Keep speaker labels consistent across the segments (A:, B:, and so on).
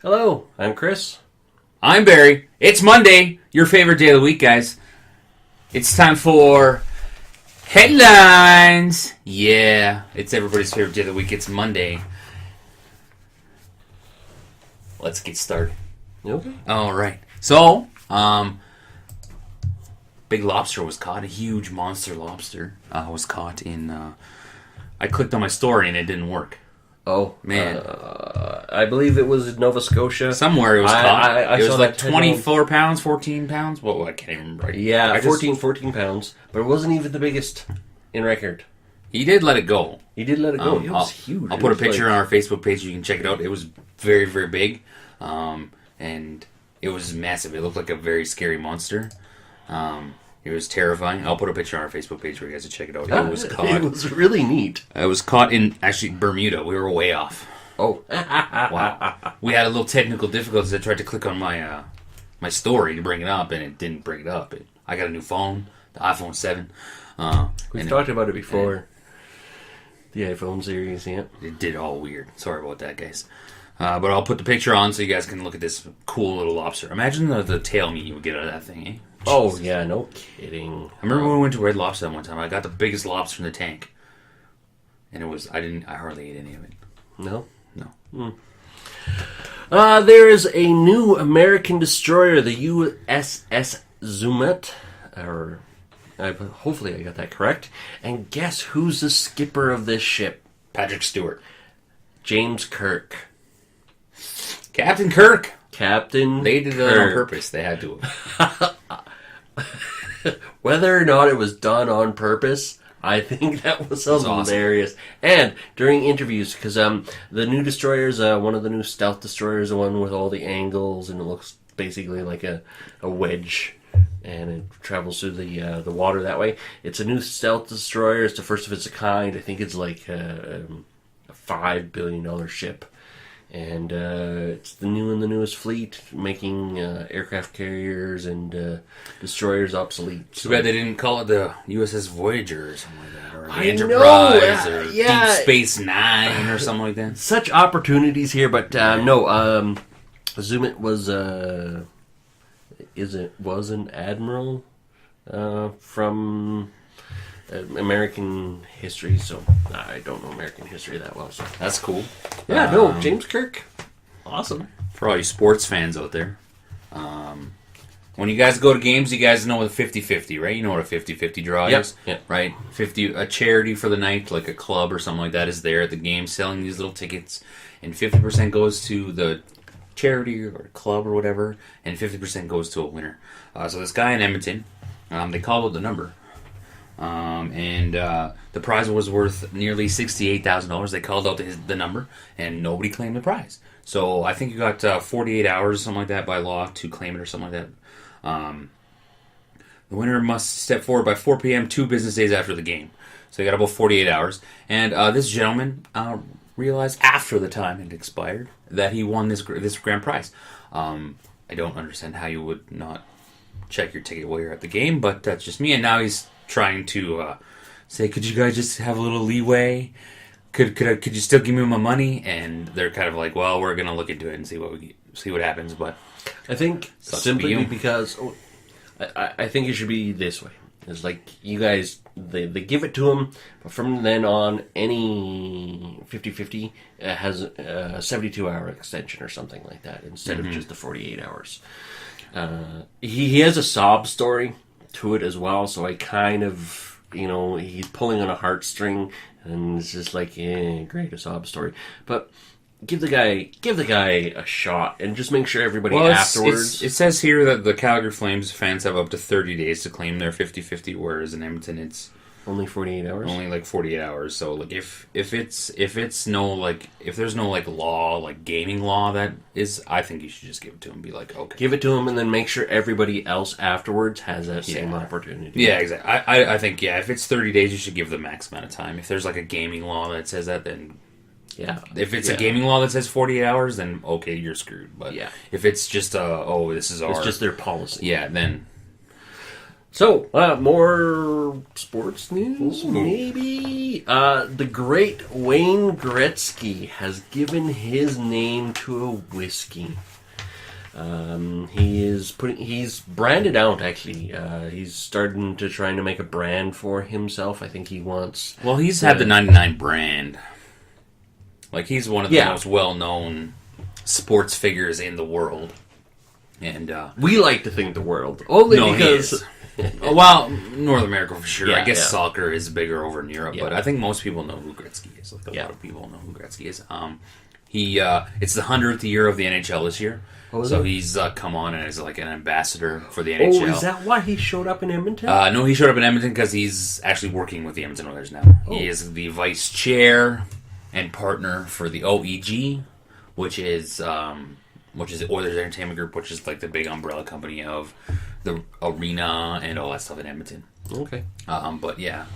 A: Hello, I'm Chris.
B: I'm Barry. It's Monday, your favorite day of the week, guys. It's time for headlines. Yeah, it's everybody's favorite day of the week. It's Monday. Let's get started.
A: Okay.
B: All right. So, big lobster was caught. A huge monster lobster was caught in. I clicked on my story and it didn't work.
A: Oh,
B: Man.
A: I believe it was in Nova Scotia.
B: Somewhere it was caught. It was like 24
A: headline.
B: pounds, 14 pounds. Well, I can't even remember.
A: Yeah, 14 pounds. But it wasn't even the biggest in record.
B: He did let it go.
A: He did let it go. It was huge.
B: I'll put a picture on our Facebook page. You can check it out. It was very, very big. And it was massive. It looked like a very scary monster. It was terrifying. I'll put a picture on our Facebook page for you guys to check it out. It was caught.
A: It was really neat.
B: It was caught in, actually, Bermuda. We were way off.
A: Oh.
B: Wow. We had a little technical difficulties. I tried to click on my my story to bring it up, and it didn't bring it up. I got a new phone, the iPhone 7.
A: We've talked about it before. The iPhone series, yeah.
B: It did all weird. Sorry about that, guys. But I'll put the picture on so you guys can look at this cool little lobster. Imagine the tail meat you would get out of that thing, eh?
A: Oh, yeah, no kidding.
B: I remember when we went to Red Lobster one time. I got the biggest lobster in the tank. And it was, I hardly ate any of it.
A: No?
B: No.
A: There is a new American destroyer, the USS Zumet, hopefully I got that correct. And guess who's the skipper of this ship?
B: Patrick Stewart.
A: James Kirk.
B: Captain Kirk.
A: Captain
B: They did it
A: Kirk.
B: on purpose. They had to.
A: Whether or not it was done on purpose, I think that was hilarious. Awesome. And during interviews, because the new destroyers, one of the new stealth destroyers, the one with all the angles, and it looks basically like a wedge, and it travels through the water that way. It's a new stealth destroyer. It's the first of its kind. I think it's like a $5 billion ship. And it's the newest fleet, making aircraft carriers and destroyers obsolete.
B: Too bad they didn't call it the USS Voyager or something like that. Or the
A: I
B: Enterprise
A: know,
B: or
A: yeah.
B: Deep Space Nine or something like that.
A: Such opportunities here, but no. Zumet was an admiral from American history, so I don't know American history that well. So
B: That's cool.
A: yeah, no, James Kirk, awesome.
B: For all you sports fans out there, when you guys go to games, you guys know what a 50-50, right? You know what a 50-50 draw is?
A: Yep.
B: Right? A charity for the night, like a club or something like that, is there at the game selling these little tickets, and 50% goes to the charity or club or whatever, and 50% goes to a winner. So this guy in Edmonton, they called out the number. And the prize was worth nearly $68,000. They called out the number, and nobody claimed the prize. So I think you got 48 hours, something like that, by law to claim it or something like that. The winner must step forward by 4 p.m. 2 business days after the game. So you got about 48 hours. And this gentleman realized after the time had expired that he won this grand prize. I don't understand how you would not check your ticket while you're at the game, but that's just me. And now he's trying to say, could you guys just have a little leeway? Could you still give me my money? And they're kind of like, well, we're gonna look into it and see what happens. But
A: I think simply because I think it should be this way. It's like you guys, they give it to him, but from then on, any 50-50 has a 72-hour extension or something like that instead of just the 48 hours. He has a sob story to it as well, so I kind of, he's pulling on a heartstring, and it's just like, great, a sob story. But give the guy a shot, and just make sure everybody afterwards.
B: It says here that the Calgary Flames fans have up to 30 days to claim their 50-50, whereas in Edmonton it's
A: only 48 hours.
B: Only like 48 hours. So like if there's no law, like gaming law that is, I think you should just give it to him. Be like, okay,
A: give it to him, and then make sure everybody else afterwards has that same opportunity.
B: Yeah, exactly. I think if it's 30 days, you should give the max amount of time. If there's like a gaming law that says that, then yeah. If it's a gaming law that says 48 hours, then okay, you're screwed. But if it's just this is
A: it's just their policy.
B: Yeah, then
A: So, more sports news, maybe? The great Wayne Gretzky has given his name to a whiskey. He's branded out, actually. He's starting to trying to make a brand for himself. I think he wants...
B: Well, he's had the 99 brand. Like, he's one of the most well-known sports figures in the world. And,
A: we like to think the world. Only because...
B: Well, North America for sure.
A: Yeah,
B: I guess soccer is bigger over in Europe, but I think most people know who Gretzky is. Like, a lot of people know who Gretzky is. It's the 100th year of the NHL this year. So he's come on as like an ambassador for the NHL.
A: Oh, is that why he showed up in Edmonton?
B: No, he showed up in Edmonton because he's actually working with the Edmonton Oilers now. He is the vice chair and partner for the OEG, which is the Oilers Entertainment Group, which is like the big umbrella company of the arena and all that stuff in Edmonton.
A: Okay.
B: But yeah,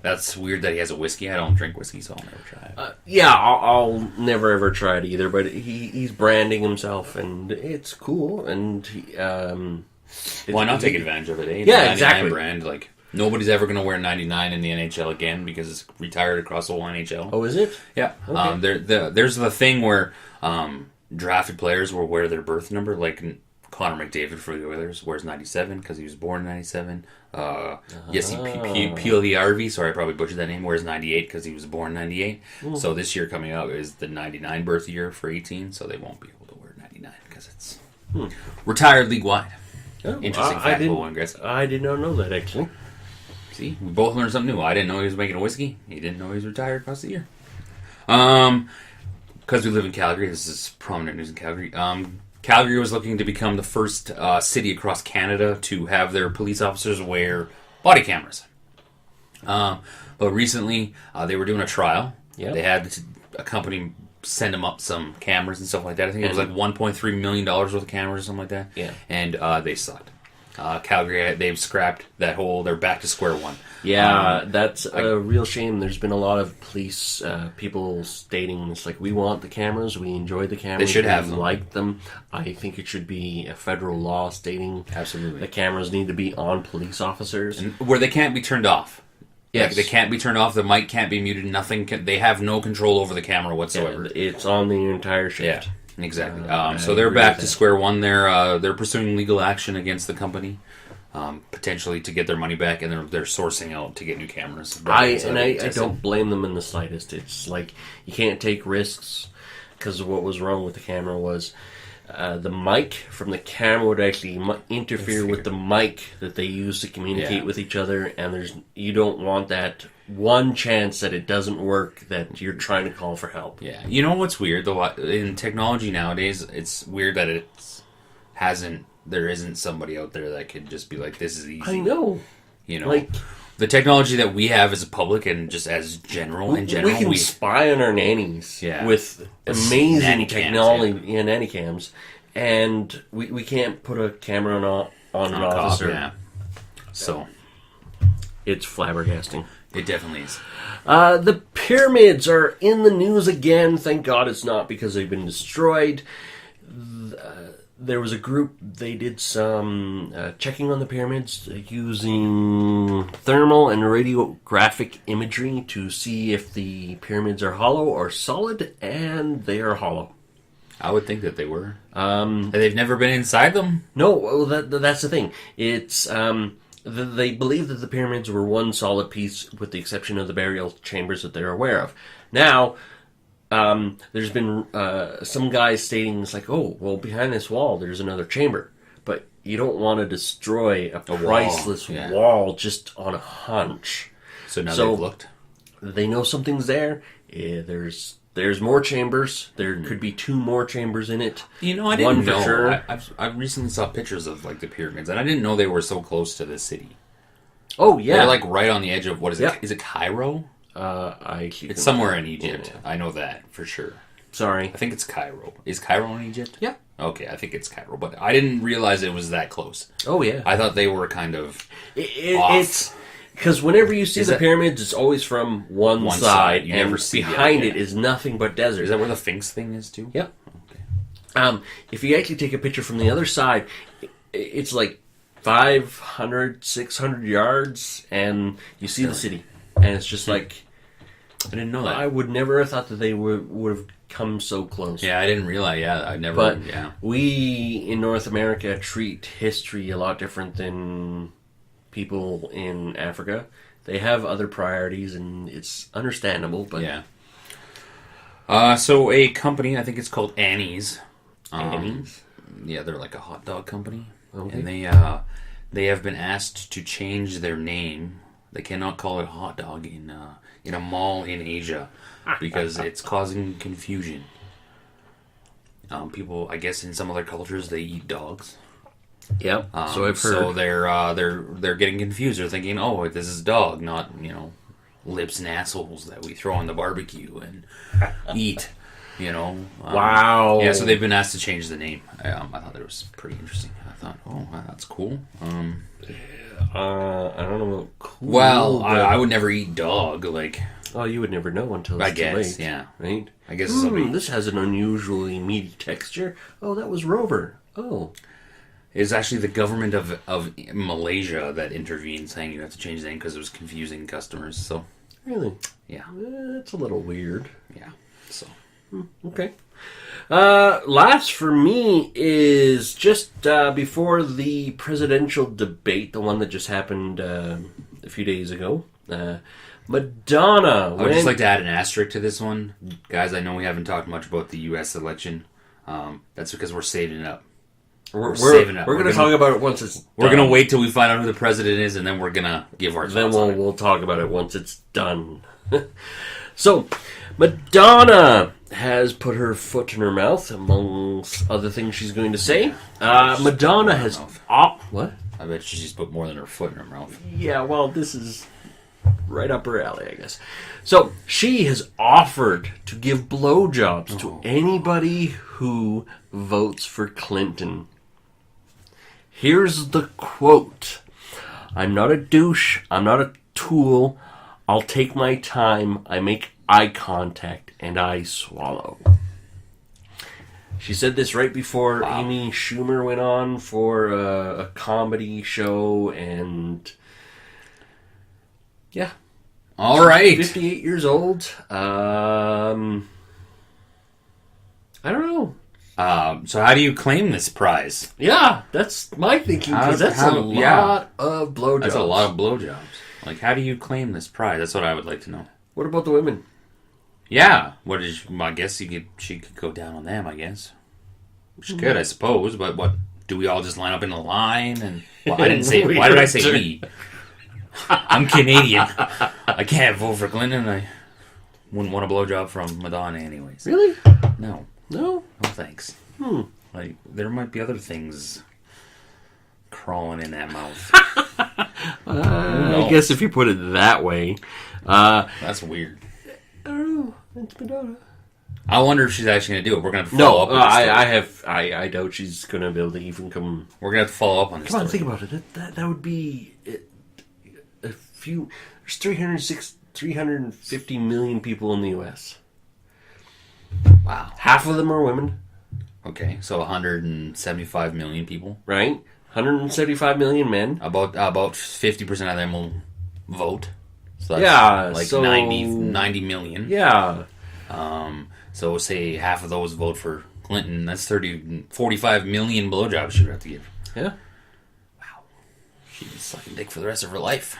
B: that's weird that he has a whiskey. I don't drink whiskey, so I'll never try it.
A: I'll never ever try it either. But he's branding himself, and it's cool. And
B: why not take advantage of it? Eh?
A: Yeah, exactly.
B: Brand, like nobody's ever going to wear 99 in the NHL again because it's retired across the whole NHL.
A: Oh, is it?
B: Yeah.
A: Okay.
B: There's the thing where drafted players will wear their birth number, like Connor McDavid for the Oilers wears 97 because he was born in 97. Jesse Puljujärvi, sorry I probably butchered that name, wears 98 because he was born in 98. So this year coming up is the 99 birth year for 18, so they won't be able to wear 99 because it's retired league-wide.
A: Oh,
B: interesting fact.
A: I did not know that, actually.
B: See, we both learned something new. I didn't know he was making a whiskey. He didn't know he was retired across the year. Because we live in Calgary, this is prominent news in Calgary. Calgary was looking to become the first city across Canada to have their police officers wear body cameras. But recently, they were doing a trial. Yep. They had a company send them up some cameras and stuff like that. I think it was like $1.3 million worth of cameras or something like that.
A: Yeah.
B: And they sucked. Calgary, they've scrapped that whole, they're back to square one.
A: Yeah, that's a real shame. There's been a lot of police people stating it's like, we want the cameras, we enjoy the cameras,
B: they should have them.
A: Like them. I think it should be a federal law stating
B: absolutely
A: the cameras need to be on police officers.
B: And where they can't be turned off.
A: Yes.
B: Like, they can't be turned off, the mic can't be muted, nothing they have no control over the camera whatsoever.
A: Yeah, it's on the entire shift.
B: Yeah. Exactly. So they're back to square one. They're pursuing legal action against the company, potentially to get their money back, and they're sourcing out to get new cameras.
A: I don't blame them in the slightest. It's like you can't take risks because what was wrong with the camera was the mic from the camera would actually interfere with the mic that they use to communicate with each other, and you don't want that one chance that it doesn't work that you're trying to call for help.
B: Yeah. You know what's weird though? In technology nowadays, it's weird that there isn't somebody out there that could just be like, this is easy.
A: I know.
B: You know, like the technology that we have as a public and just as general,
A: we can spy on our nannies with amazing technology and nanny cams, and we can't put a camera on an officer.
B: Yeah. So
A: it's flabbergasting.
B: It definitely is.
A: The pyramids are in the news again. Thank God it's not because they've been destroyed. There was a group, they did some checking on the pyramids using thermal and radiographic imagery to see if the pyramids are hollow or solid, and they are hollow.
B: I would think that they were. They've never been inside them?
A: No, well, that's the thing. It's... they believe that the pyramids were one solid piece with the exception of the burial chambers that they're aware of. Now, there's been some guys stating it's like, oh, well, behind this wall there's another chamber. But you don't want to destroy a priceless wall just on a hunch.
B: So now they've looked?
A: They know something's there. There's more chambers. There could be 2 more chambers in it.
B: You know, I didn't know. Sure. I recently saw pictures of like the pyramids, and I didn't know they were so close to the city.
A: Oh yeah,
B: they're like right on the edge of what is it? Is it Cairo?
A: It's
B: somewhere in Egypt. Yeah. I know that for sure.
A: Sorry,
B: I think it's Cairo. Is Cairo in Egypt?
A: Yeah.
B: Okay, I think it's Cairo, but I didn't realize it was that close.
A: Oh yeah,
B: I thought they were kind of.
A: It's. Because whenever you see the pyramids, it's always from one side. You never see behind it is nothing but desert.
B: Is that where the Sphinx thing is too?
A: Yep. Okay. If you actually take a picture from the other side, it's like 500, 600 yards, and you see the city. And it's just like...
B: I didn't know that.
A: I would never have thought that they would have come so close.
B: Yeah, I didn't realize. Yeah, I never...
A: But
B: yeah.
A: we, in North America, treat history a lot different than people in Africa. They have other priorities, and it's understandable, but...
B: Yeah. So a company, I think it's called Annie's.
A: Annie's?
B: Yeah, they're like a hot dog company.
A: Okay.
B: And they have been asked to change their name. They cannot call it hot dog in a mall in Asia because it's causing confusion. People, I guess, in some other cultures, they eat dogs.
A: Yep. So I've heard.
B: So they're getting confused. They're thinking, oh, this is dog, not lips and assholes that we throw on the barbecue and eat.
A: Wow.
B: Yeah. So they've been asked to change the name. I thought that was pretty interesting. I thought, oh, wow, that's cool.
A: I don't know about cool.
B: Well, I would never eat dog. Like,
A: oh, you would never know until it's too late.
B: Yeah.
A: Right.
B: I guess
A: this has an unusually meaty texture. Oh, that was Rover. Oh.
B: It's actually the government of Malaysia that intervened, saying you have to change the name because it was confusing customers. So.
A: Really?
B: Yeah.
A: That's a little weird.
B: Yeah. So.
A: Okay. Last for me is just before the presidential debate, the one that just happened a few days ago. Madonna.
B: I would just like to add an asterisk to this one. Guys, I know we haven't talked much about the U.S. election. That's because we're saving it up.
A: We're saving up. We're going to talk about it once it's done.
B: We're going to wait till we find out who the president is, and then we're going to give our thoughts on it.
A: We'll talk about it once it's done. So, Madonna has put her foot in her mouth, amongst other things she's going to say. Madonna has... what?
B: I bet she's put more than her foot in her mouth.
A: Yeah, well, this is right up her alley, I guess. So, she has offered to give blowjobs to anybody who votes for Clinton. Here's the quote. "I'm not a douche. I'm not a tool. I'll take my time. I make eye contact and I swallow." She said this right before Amy Schumer went on for a comedy show, and yeah.
B: All right.
A: 58 years old. I don't know.
B: So how do you claim this prize?
A: Yeah, that's my thinking, because that's a lot of blowjobs.
B: That's a lot of blowjobs. Like, how do you claim this prize? That's what I would like to know.
A: What about the women?
B: Yeah. I guess she could go down on them, I guess. She could, I suppose, but what? Do we all just line up in a line? And well, I didn't say... Why did I say we? I'm Canadian. I can't vote for Clinton. I wouldn't want a blowjob from Madonna anyways.
A: Really?
B: No.
A: No?
B: No, thanks. Like, there might be other things crawling in that mouth.
A: I guess if you put it that way.
B: That's weird.
A: I don't know. It's Madonna.
B: I wonder if she's actually going to do it. We're going to follow up on this story.
A: I doubt she's going to be able to even come...
B: We're going to have to follow up on this
A: Come on,
B: story.
A: think about it. That would be a few... There's 350 million people in the U.S.
B: Wow.
A: Half of them are women.
B: Okay, so 175 million people.
A: Right? 175 million men.
B: About 50% of them will vote. So
A: that's
B: 90 million.
A: Yeah.
B: So say half of those vote for Clinton. That's 45 million blowjobs she would have to give.
A: Yeah.
B: Wow. She'd be sucking dick for the rest of her life.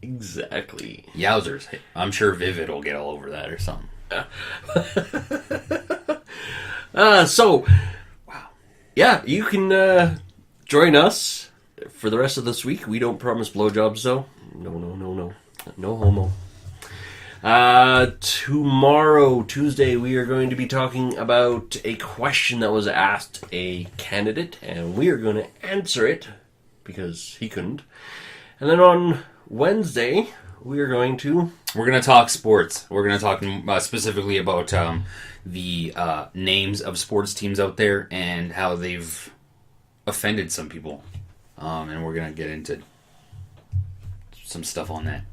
A: Exactly.
B: Yowzers. I'm sure Vivid will get all over that or something.
A: So, wow. Yeah, you can join us for the rest of this week. We don't promise blowjobs, though. No. No homo. Tomorrow, Tuesday, we are going to be talking about a question that was asked a candidate, and we are going to answer it because he couldn't. And then on Wednesday, we're going to
B: talk sports. We're going to talk specifically about the names of sports teams out there and how they've offended some people. And we're going to get into some stuff on that.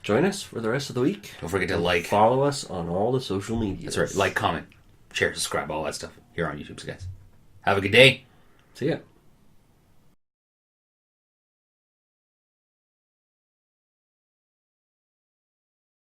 A: Join us for the rest of the week.
B: Don't forget to
A: follow us on all the social media.
B: That's right. Like, comment, share, subscribe, all that stuff here on YouTube, guys. Have a good day.
A: See ya.